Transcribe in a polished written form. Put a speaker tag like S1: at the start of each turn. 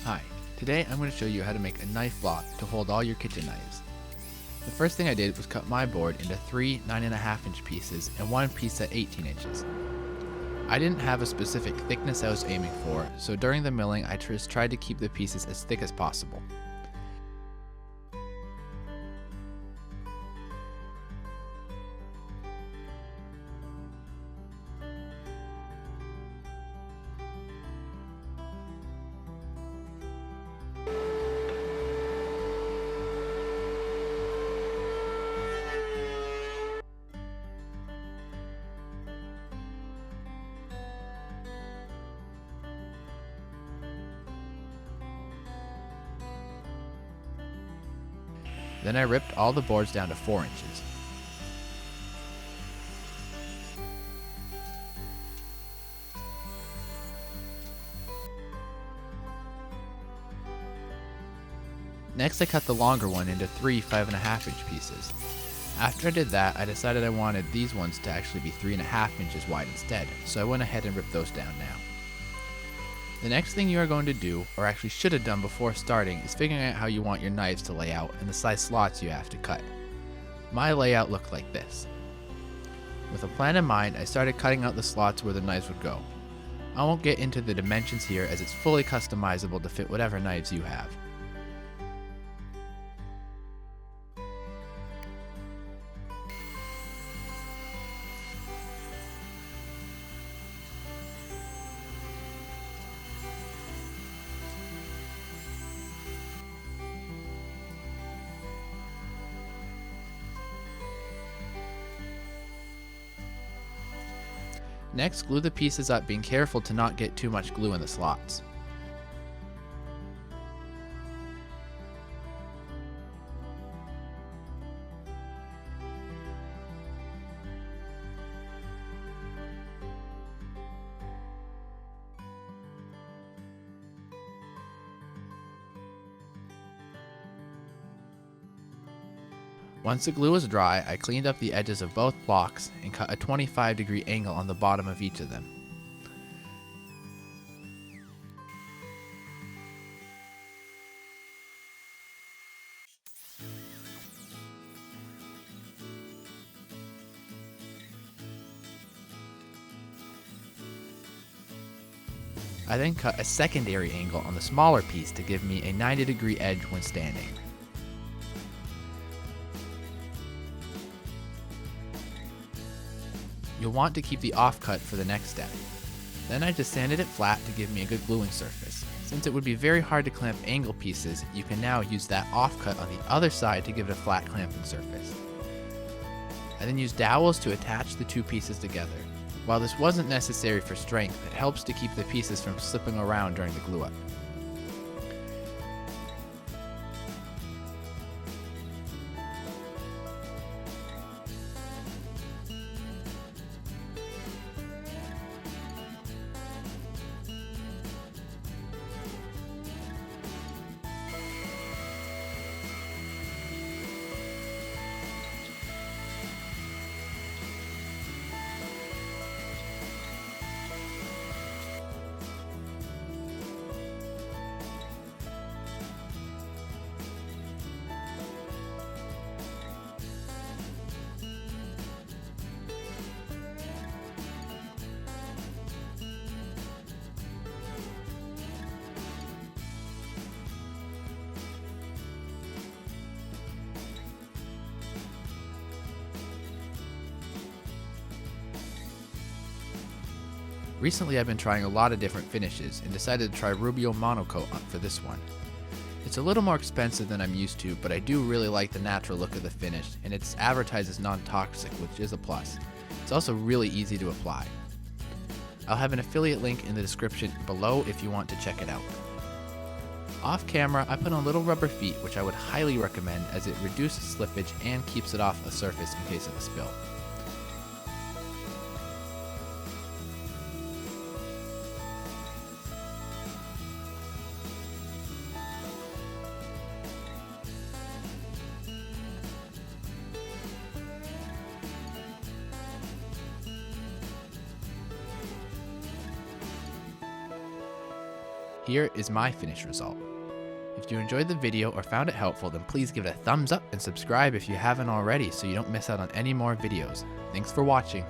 S1: Hi, today I'm going to show you how to make a knife block to hold all your kitchen knives. The first thing I did was cut my board into 3 9.5-inch pieces and one piece at 18 inches. I didn't have a specific thickness I was aiming for, so during the milling I just tried to keep the pieces as thick as possible. Then I ripped all the boards down to 4 inches. Next I cut the longer one into 3 5.5-inch pieces. After I did that, I decided I wanted these ones to actually be 3.5 inches wide instead, so I went ahead and ripped those down now. The next thing you are going to do, or actually should have done before starting, is figuring out how you want your knives to lay out and the size slots you have to cut. My layout looked like this. With a plan in mind, I started cutting out the slots where the knives would go. I won't get into the dimensions here as it's fully customizable to fit whatever knives you have. Next, glue the pieces up, being careful to not get too much glue in the slots. Once the glue was dry, I cleaned up the edges of both blocks and cut a 25-degree angle on the bottom of each of them. I then cut a secondary angle on the smaller piece to give me a 90-degree edge when standing. You'll want to keep the offcut for the next step. Then I just sanded it flat to give me a good gluing surface. Since it would be very hard to clamp angle pieces, you can now use that offcut on the other side to give it a flat clamping surface. I then used dowels to attach the two pieces together. While this wasn't necessary for strength, it helps to keep the pieces from slipping around during the glue up. Recently I've been trying a lot of different finishes and decided to try Rubio Monocoat for this one. It's a little more expensive than I'm used to, but I do really like the natural look of the finish, and it's advertised as non-toxic, which is a plus. It's also really easy to apply. I'll have an affiliate link in the description below if you want to check it out. Off camera, I put on little rubber feet, which I would highly recommend as it reduces slippage and keeps it off a surface in case of a spill. here is my finished result. If you enjoyed the video or found it helpful, then please give it a thumbs up and subscribe if you haven't already so you don't miss out on any more videos. Thanks for watching.